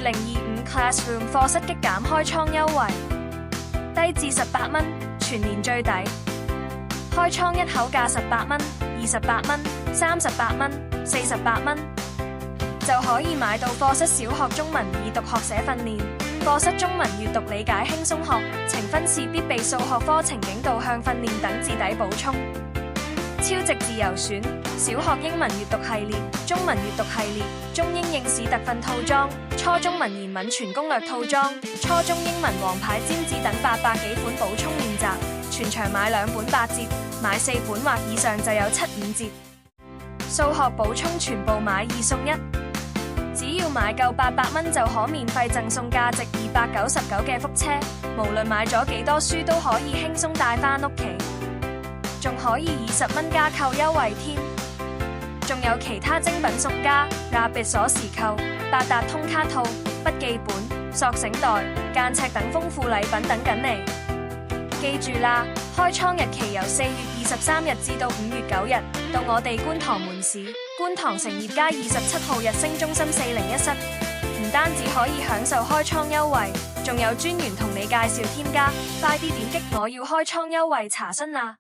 2025 Classroom 課室激減開倉優惠，低至18蚊，全年最抵。開倉一口價18蚊、28蚊、38蚊、48蚊，就可以買到課室小學中文易讀學寫訓練、課室中文閱讀理解輕鬆學、呈分試必備數學科情景導向訓練等字底補充。超值自由選小學英文閱讀系列、中文閱讀系列、中英應試特訓套裝、初中文言文全攻略套裝、初中英文王牌尖子等800幾款補充練習，全場買2本8折，買4本或以上就有75折。數學補充全部買2送1，只要買夠800蚊就可免費贈送價值299嘅福車，無論買咗幾多書都可以輕鬆帶返屋企。仲可以20蚊加扣優惠添，仲有其他精品送加，Rabbit 鎖匙扣、八達通卡套、筆記本、索繩袋、間尺等豐富禮品等緊嚟。記住啦，開倉日期由4月23日至到5月9日，到我哋觀塘門市、觀塘成業街27號日升中心401室，唔單止可以享受開倉優惠，仲有專員同你介紹添加，快啲點擊我要開倉優惠查詢啦！